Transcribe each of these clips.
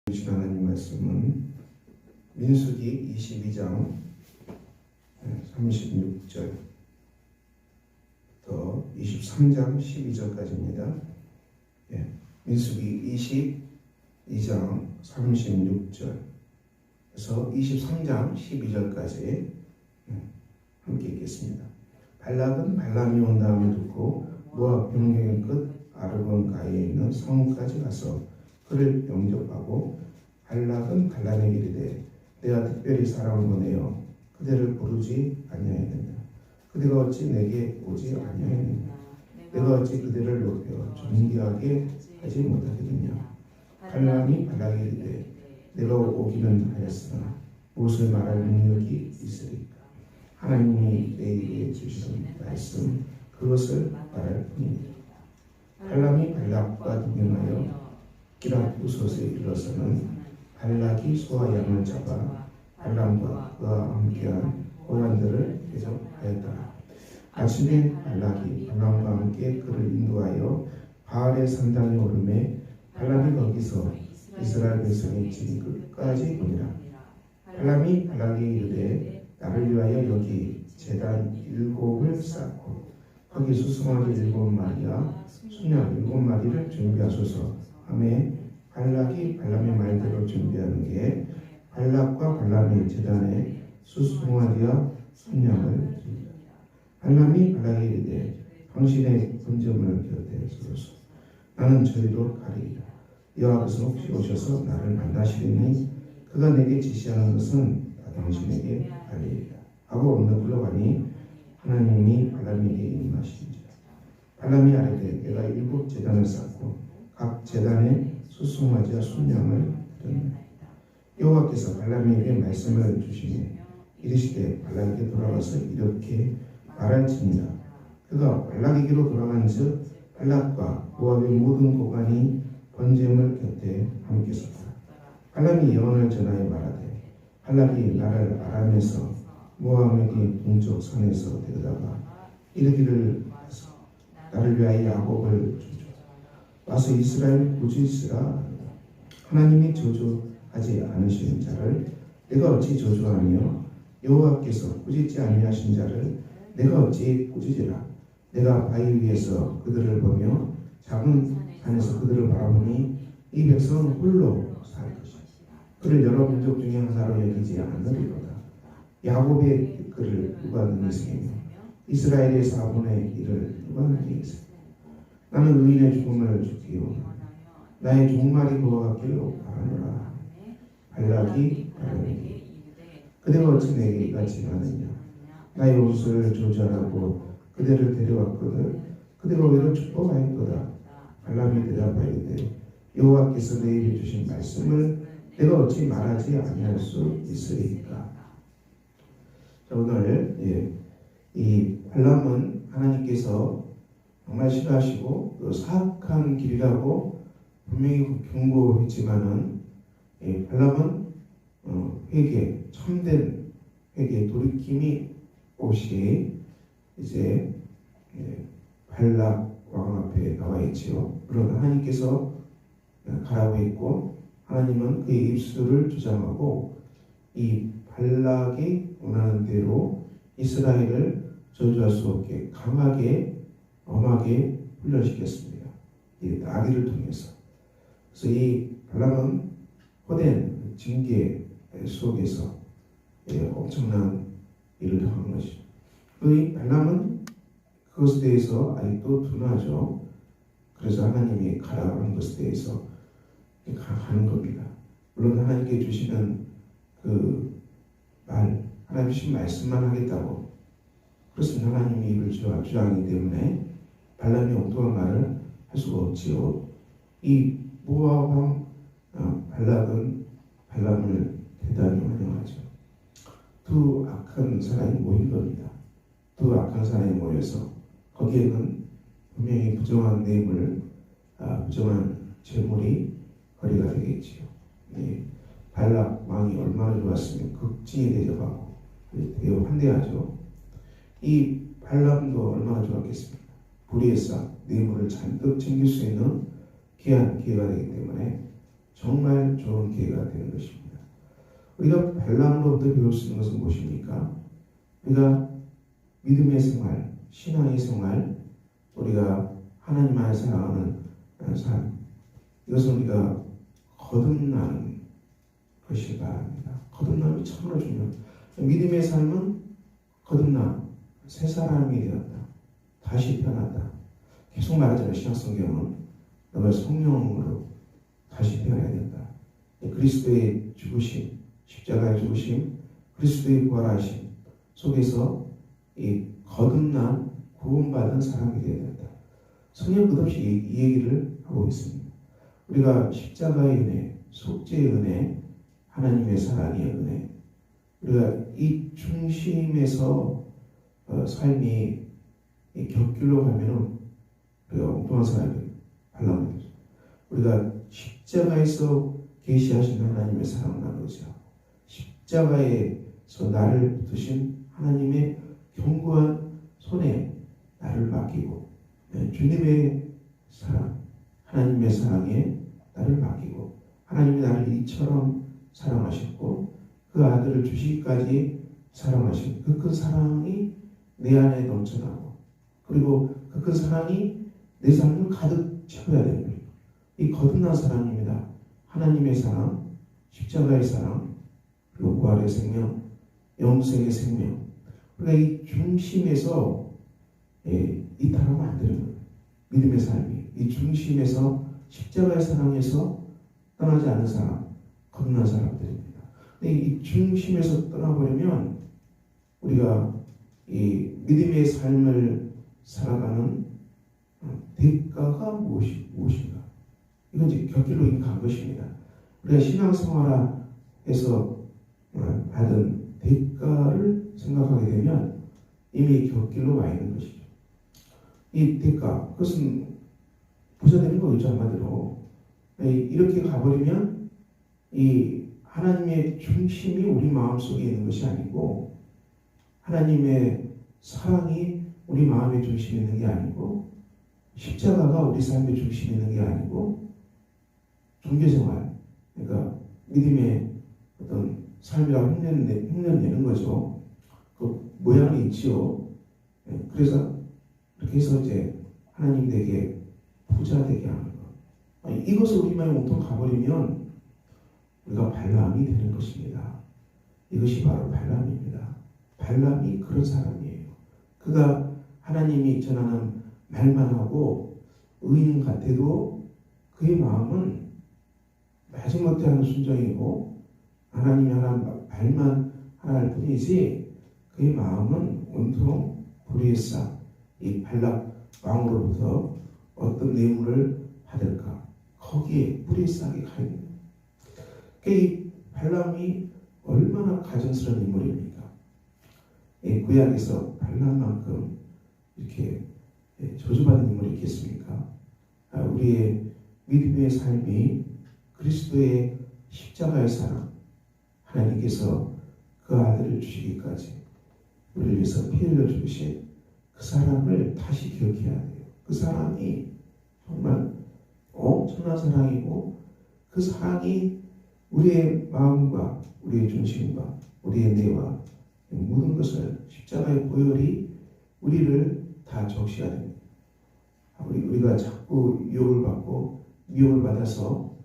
주신 하나님 말씀은 민수기 22장 36절부터 23장 12절까지입니다. 민수기 22장 36절에서 23장 12절까지 함께 읽겠습니다. 발락은 발람이 온다함을 듣고 모압 변경의 끝 아르곤 가에 있는 성까지 가서 그를 영접하고 발락은 발람에게 이르되 내가 특별히 사람을 보내어 그대를 부르지 아니하였느냐. 그대가 어찌 내게 오지 아니하였느냐. 내가 어찌 그대를 높여 존귀하게 하지 못하겠느냐. 발람이 발락에게 이르되 내가 오기는 하였으나 무엇을 말할 능력이 있으리까. 하나님이 내게 주시는 말씀 그것을 말할 뿐이니라. 발람이 발락과 동행하여 기랏부솥에 이르러서는 발락이 소와 양을 잡아 발람과 그와 함께한 호란들을 대접하였더라. 아침에 발락이 발람과 함께 그를 인도하여 바알의 산당에 오르매 발람이 거기서 이스라엘 백성의 진 끝까지 보니라. 발람이 발락에게 이르되 나를 위하여 여기 제단 7을 쌓고 거기 수송아지 7마리와 순양 7마리를 준비하소서 하매 발락이 발람의 말대로 준비하는 게 발락과 발람이 제단에 수송아지와 순양을 준비하라. 발람이 발락에게 이르되 당신의 본점을 곁에 서소서. 나는 저리로 가리이다. 여호와께서 혹시 오셔서 나를 만나시리니 그가 내게 지시하는 것은 다 당신에게 알리리라 하고 언뜻 불러가니 하나님이 발람에게 임하시니라. 발람이 아뢰되 내가 7 제단을 쌓고 각 제단에 수송아지와 순양을 드렸나이다. 여호와께서 발람에게 말씀을 주시니 이르시되 발락에게 돌아가서 이렇게 말할지니라. 그가 발락에게로 돌아간즉 발락과 모압의 모든 고관이 번제물 곁에 함께 섰다. 발람이 예언을 전하여 말하되 발락이 나를 아람에서 모압에게 동쪽 산에서 데려다가 이르기를 하소. 나를 위하여 야곱을 저주하라. 와서 이스라엘 꾸짖으라. 하나님이 저주하지 않으시는 자를 내가 어찌 저주하며 여호와께서 꾸짖지 아니하신 자를 내가 어찌 꾸짖으라. 내가 바위 위에서 그들을 보며 작은 산에서 그들을 바라보니 이 백성은 홀로 살 것이다. 그를 여러 민족 중에 하나로 여기지 않으리로다. 야곱의 그를 누가 능히 세우며 이스라엘의 4분의 1을 누가 능히 세우며 나는 의인의 죽음을 죽이요 나의 종말이 그와 같기를 바라노라. 발락이 발람에게 그대가 어찌 내게 이같이 하느냐. 나의 옷을 조절하고 그대를 데려왔거든 그대가 우리를 축복하였도다. 발람이 대답하이되 여호와께서 내게 주신 말씀을 내가 어찌 말하지 아니할 수 있으리까. 자, 오늘 이 발람은 하나님께서 정말 싫어하시고 또 사악한 길이라고 분명히 경고했지만은 발람은 회개, 참된 회개, 돌이킴이 옷이 이제 발락 왕 앞에 나와 있지요. 그러나 하나님께서 가라고 했고 하나님은 그의 입술을 주장하고 이 발락이 원하는 대로 이스라엘을 저주할 수 없게 강하게 엄하게 훈련시켰습니다. 이 나귀를 통해서. 그래서 이 발람은 헛된 징계 속에서 엄청난 일을 당한 것이죠. 이 발람은 그것에 대해서 아직도 둔하죠. 그래서 하나님이 가라고 한 것에 대해서 가는 겁니다. 물론 하나님께 주시는 그 말, 하나님 주신 말씀만 하겠다고. 그렇습니다. 하나님이 입을 주장하기 때문에 발람이 엉뚱한 말을 할 수가 없지요. 이 모압 왕 발락은 발람을 대단히 환영하죠. 두 악한 사람이 모인 겁니다. 두 악한 사람이 모여서 거기에는 분명히 부정한 뇌물, 부정한 재물이 거리가 되겠지요. 발락 왕이 얼마나 좋았으면 극진히 대접하고 되게 환대하죠. 이 발람도 얼마나 좋았겠습니까? 불의의 싹 뇌물을 잔뜩 챙길 수 있는 귀한 기회가 되기 때문에 정말 좋은 기회가 되는 것입니다. 우리가 발람으로부터 배울 수 있는 것은 무엇입니까? 우리가 믿음의 생활, 신앙의 생활, 우리가 하나님만을 사랑하는 삶, 이것은 우리가 거듭나는 것이 바랍니다. 거듭남이 참으로 중요합니다. 믿음의 삶은 거듭남, 새 사람이 되었다. 다시 태어났다. 계속 말하잖아요. 신약성경은 너가 성령으로 다시 태어나야 된다. 그리스도의 죽으심, 십자가의 죽으심, 그리스도의 부활하심 속에서 이 거듭난 구원받은 사람이 되어야 된다. 성경 끝없이 이 얘기를 하고 있습니다. 우리가 십자가의 은혜, 속죄의 은혜, 하나님의 사랑의 은혜, 우리가 이 중심에서 삶이 곁길로 가면은 우리가 엉뚱한 사람이 발람이 되죠. 우리가 십자가에서 계시하신 하나님의 사랑을 나누자. 십자가에서 나를 붙으신 하나님의 견고한 손에 나를 맡기고, 주님의 사랑, 하나님의 사랑에 나를 맡기고, 하나님이 나를 이처럼 사랑하셨고 그 아들을 주시기까지 사랑하신 그 큰 사랑이 내 안에 넘쳐나고, 그리고 그 큰 사랑이 내 삶을 가득 채워야 됩니다. 이 거듭난 사랑입니다. 하나님의 사랑, 십자가의 사랑, 그리고 부활의 생명, 영생의 생명. 우리가 이 중심에서 이탈하면 안 되는 거예요. 믿음의 삶이 이 중심에서 십자가의 사랑에서 떠나지 않는 사람, 거듭난 사람들입니다. 근데 이 중심에서 떠나버리면 우리가 이 믿음의 삶을 살아가는 대가가 무엇인가? 이건 이제 곁길로 이미 간 것입니다. 우리가 신앙생활에서 받은 대가를 생각하게 되면 이미 곁길로 와 있는 것이죠. 이 대가, 그것은 부자 되는 거죠, 한마디로. 이렇게 가버리면 이 하나님의 중심이 우리 마음속에 있는 것이 아니고, 하나님의 사랑이 우리 마음의 중심에 있는 게 아니고, 십자가가 우리 삶의 중심에 있는 게 아니고, 종교생활, 그러니까 믿음의 어떤 삶이라고 흉내내는 거죠. 그 모양이 있지요. 그래서 이렇게 해서 이제 하나님 되게 부자 되게 하는 것. 이것을 우리 마음에 온통 가버리면 우리가 발람이 되는 것입니다. 이것이 바로 발람입니다. 발람이 그런 사람이에요. 그가 하나님이 전하는 말만 하고 의인 같아도 그의 마음은 마지못해 하는 순종이고 하나님이 하는 말만 하나 할 뿐이지 그의 마음은 온통 불의했사. 이 발락 왕으로부터 어떤 뇌물을 받을까 거기에 불의싸게 가 있는 거예요. 이 발람이 얼마나 가증스러운 인물입니까? 구약에서 발람만큼 이렇게 저주받은 인물이 있겠습니까? 우리의 믿음의 삶이 그리스도의 십자가의 사랑, 하나님께서 그 아들을 주시기까지 우리를 위해서 피 흘려 주신 그 사랑을 다시 기억해야 돼요. 그 사랑이 정말 엄청난 사랑이고, 그 사랑이 우리의 마음과 우리의 중심과 우리의 뇌와 모든 것을 십자가의 보혈이 우리를 다 적시해야 됩니다. 우리가 자꾸 유혹을 받고 미혹을 받아서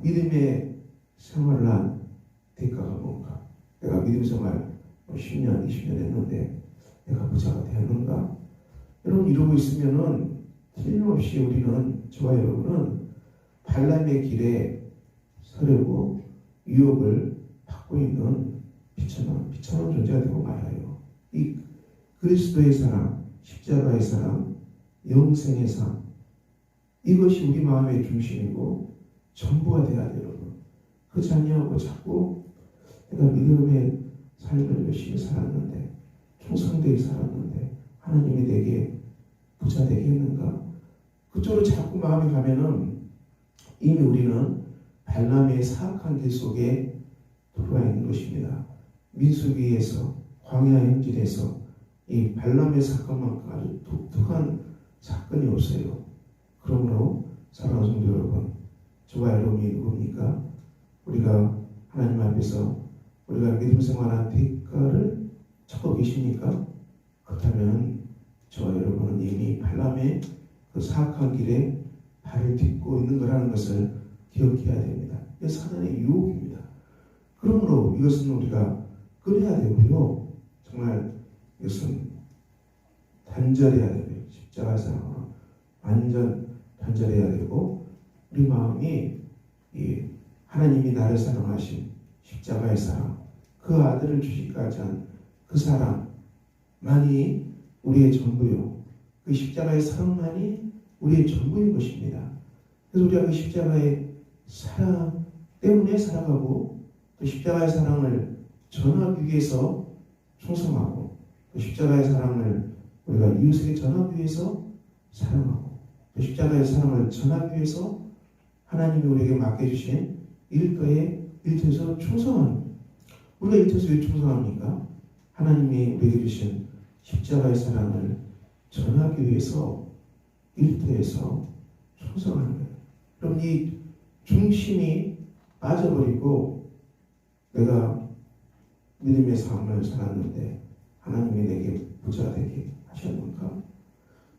믿음의 생활을 한 대가가 뭔가? 내가 믿음 생활 10년, 20년 했는데 내가 부자가 되었는가? 여러분 이러고 있으면은 틀림없이 우리는, 저와 여러분은 발람의 길에 서려고 유혹을 받고 있는 비천한 존재가 되고 말아요. 이 그리스도의 사랑, 십자가의 사랑, 영생의 삶, 이것이 우리 마음의 중심이고 전부가 돼야 돼요, 여러분. 그렇지 않냐고 자꾸 내가 믿음의 삶을 열심히 살았는데, 충성되게 살았는데 하나님이 내게 부자 되게 했는가? 그쪽으로 자꾸 마음이 가면은 이미 우리는 발람의 사악한 길 속에 들어와 있는 것입니다. 민수기에서, 광야의 행진에서 이 발람의 사건만큼 아주 독특한 사건이 없어요. 그러므로 사랑하는 성도 여러분, 저와 여러분이 누굽니까? 우리가 하나님 앞에서 우리가 믿음 생활한 대가를 찾고 계십니까? 그렇다면 저와 여러분은 이미 발람의 그 사악한 길에 발을 딛고 있는 거라는 것을 기억해야 됩니다. 이게 사단의 유혹입니다. 그러므로 이것은 우리가 끊어야 되고요. 정말 이것은 단절해야 되고요. 십자가에서 완전 단절해야 되고 우리 마음이 이 하나님이 나를 사랑하신 십자가의 사랑, 그 아들을 주시기까지 한 그 사랑만이 우리의 전부요. 그 십자가의 사랑만이 우리의 전부인 것입니다. 그래서 우리가 그 십자가의 사랑 때문에 살아가고 또 십자가의 사랑을 전하기 위해서 충성하고 또 십자가의 사랑을 우리가 이웃에게 전하기 위해서 사랑하고 또 십자가의 사랑을 전하기 위해서 하나님이 우리에게 맡겨주신 일터에서 충성합니다. 우리가 일터에서 왜 충성합니까? 하나님이 우리에게 주신 십자가의 사랑을 전하기 위해서 일터에서 충성하는 거예요. 그럼 이 중심이 빠져버리고 내가 믿음의 삶을 살았는데 하나님이 내게 부자 되게 하셨는가?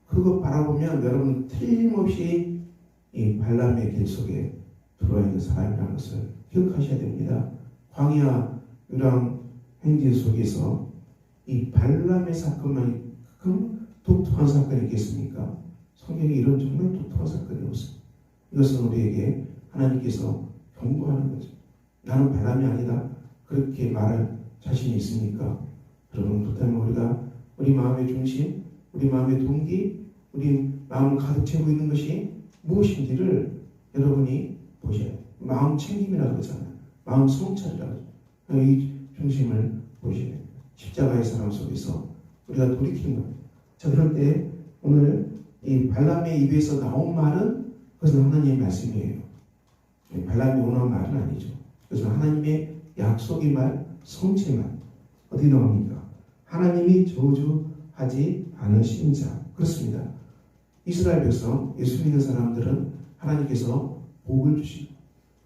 그거 바라보면 여러분 틀림없이 이 발람의 길 속에 들어와 있는 사람이라는 것을 기억하셔야 됩니다. 광야 유랑 행진 속에서 이 발람의 사건만이 독특한 사건이 있겠습니까? 성경에 이런 정말 독특한 사건이 없습니다. 이것은 우리에게 하나님께서 경고하는 거죠. 나는 발람이 아니다. 그렇게 말할 자신이 있습니까? 여러분, 그렇다면 우리가 우리 마음의 중심, 우리 마음의 동기, 우리 마음을 가득 채우고 있는 것이 무엇인지를 여러분이 보셔야 돼요. 마음 챙김이라고 그러잖아요. 마음 성찰이라고 그러죠. 이 중심을 보셔야 돼요. 십자가의 사랑 속에서 우리가 돌이키는 겁니다. 자, 그럴 때 오늘 이 발람의 입에서 나온 말은 그것은 하나님의 말씀이에요. 발람이 원한 말은 아니죠. 그래서 하나님의 약속의 말, 성취의 말 어디 나옵니까? 하나님이 저주하지 않으신 자. 그렇습니다. 이스라엘 백성, 예수 믿는 사람들은 하나님께서 복을 주신,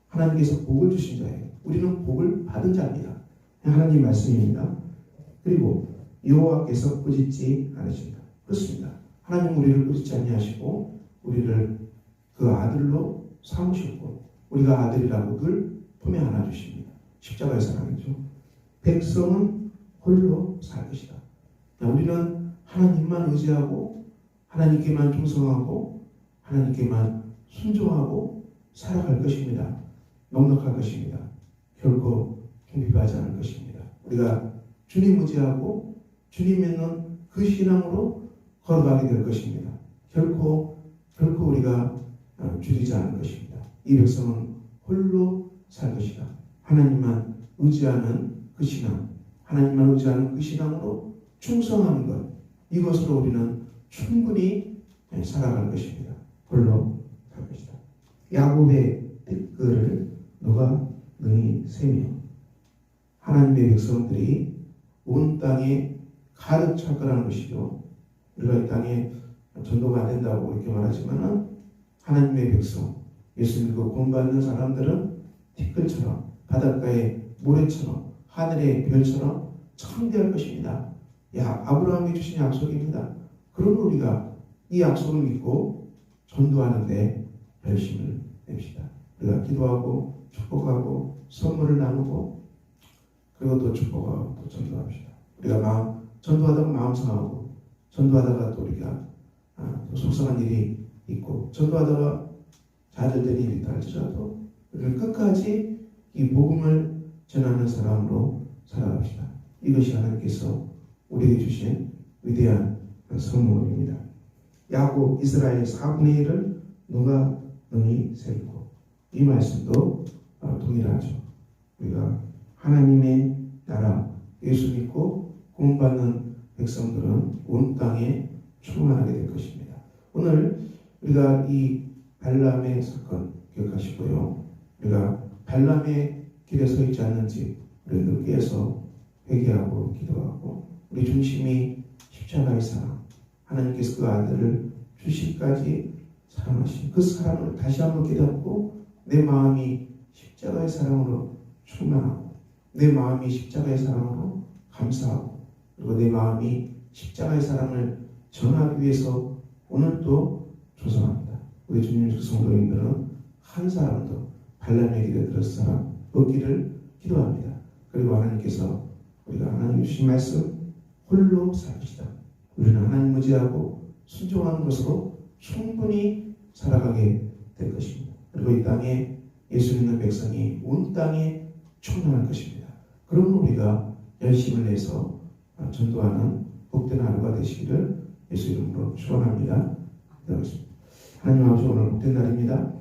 하나님께서 복을 주신 자예요. 우리는 복을 받은 자입니다. 하나님 말씀입니다. 그리고 여호와께서 꾸짖지 않으신다. 그렇습니다. 하나님 우리를 꾸짖지 아니하시고 우리를 그 아들로 삼으셨고 우리가 아들이라고 늘 품에 안아주십니다. 십자가의 사랑이죠. 백성은 홀로 살 것이다. 우리는 하나님만 의지하고 하나님께만 충성하고 하나님께만 순종하고 살아갈 것입니다. 넉넉할 것입니다. 결코 궁핍하지 않을 것입니다. 우리가 주님 의지하고 주님 믿는 그 신앙으로 걸어가게 될 것입니다. 결코 우리가 줄이지 않을 것입니다. 이 백성은 홀로 살 것이다. 하나님만 의지하는 그 신앙, 하나님만 의지하는 그 신앙으로 충성하는 것, 이것으로 우리는 충분히 살아갈 것입니다. 홀로 살 것이다. 야곱의 댓글을 누가 능히 세며 하나님의 백성들이 온 땅에 가득 찰 거라는 것이죠. 우리가 이 땅에 전도가 안 된다고 이렇게 말하지만 하나님의 백성, 예수 믿고 구원받는 사람들은 티끌처럼 바닷가의 모래처럼 하늘의 별처럼 창대할 것입니다. 아브라함이 주신 약속입니다. 그러므로 우리가 이 약속을 믿고 전도하는데 열심을 냅시다. 우리가 기도하고 축복하고 선물을 나누고 그리고 또 축복하고 또 전도합시다. 우리가 전도하다가 마음 상하고 전도하다가 또 우리가 또 속상한 일이 있고 전도하다가 좌절된 일이 있다 할지라도 우리는 끝까지 이 복음을 전하는 사람으로 살아갑시다. 이것이 하나님께서 우리에게 주신 위대한 선물입니다. 야곱 이스라엘 4분의 1을 누가 능히 세우고 이 말씀도 동일하죠. 우리가 하나님의 나라 예수 믿고 구원받는 백성들은 온 땅에 충만하게 될 것입니다. 오늘 우리가 이 발람의 사건 기억하시고요. 우리가 발람의 길에 서 있지 않는지 우리 늘 깨서 회개하고 기도하고 우리 중심이 십자가의 사랑, 하나님께서 그 아들을 주시기까지 사랑하신 그 사랑을 다시 한번 깨닫고 내 마음이 십자가의 사랑으로 충만하고 내 마음이 십자가의 사랑으로 감사하고 그리고 내 마음이 십자가의 사랑을 전하기 위해서 오늘도 조성합니다. 우리 주님 성도님들은 한 사람도 발람의 길에 들어서 사람 없기를 기도합니다. 그리고 하나님께서 우리가 하나님 주신 말씀 홀로 살읍시다. 우리는 하나님 의지하고 순종하는 것으로 충분히 살아가게 될 것입니다. 그리고 이 땅에 예수 믿는 백성이 온 땅에 충만할 것입니다. 그럼 우리가 열심을 내서 전도하는 복된 하루가 되시기를 예수 이름으로 축원합니다. 하나님 아버지, 오늘 복된 날입니다.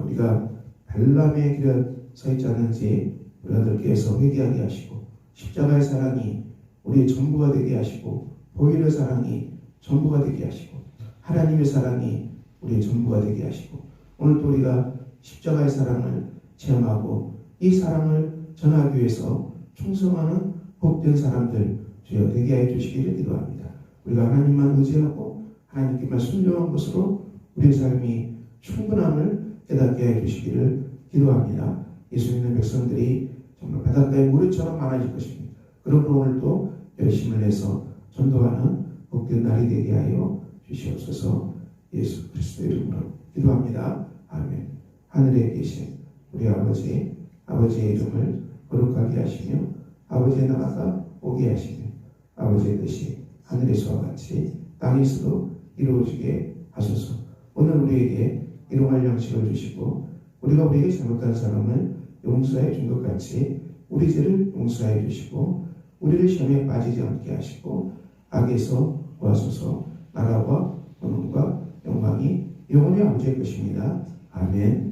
우리가 발람의 길에 서 있지 않는지 우리 아들께서 회개하게 하시고 십자가의 사랑이 우리의 전부가 되게 하시고 보혈의 사랑이 전부가 되게 하시고 하나님의 사랑이 우리의 전부가 되게 하시고 오늘도 우리가 십자가의 사랑을 체험하고 이 사랑을 전하기 위해서 충성하는 복된 사람들 주여 되게 해 주시기를 기도합니다. 우리가 하나님만 의지하고 하나님께만 순종한 것으로 우리의 삶이 충분함을 깨닫게 해 주시기를 기도합니다. 예수 믿는 백성들이 정말 바닷가의 무리처럼 많아질 것입니다. 그러므로 오늘도 열심을 내서 전도하는 복된 날이 되게 하여 주시옵소서. 예수 그리스도의 이름으로 기도합니다. 아멘. 하늘에 계신 우리 아버지의 이름을 거룩하게 하시며 아버지의 나라가 오게 하시며 아버지의 뜻이 하늘에서와 같이 땅에서도 이루어지게 하소서. 오늘 우리에게 일용할 양식을 주시고 우리가 우리에게 잘못한 사람을 용서해 준 것 같이 우리 죄를 용서해 주시고 우리를 시험에 빠지지 않게 하시고 악에서 구하소서. 나라와 권능과 영광이 영원히 아버지의 것입니다. 아멘.